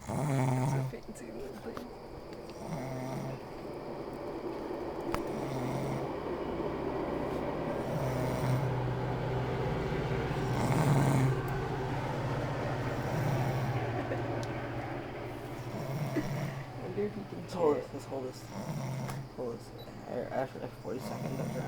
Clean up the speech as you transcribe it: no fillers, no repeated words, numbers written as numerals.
It's a fancy little thing. Wonder if you can Let's hear hold this. it. Let's hold this. Hold this. After like 40 seconds after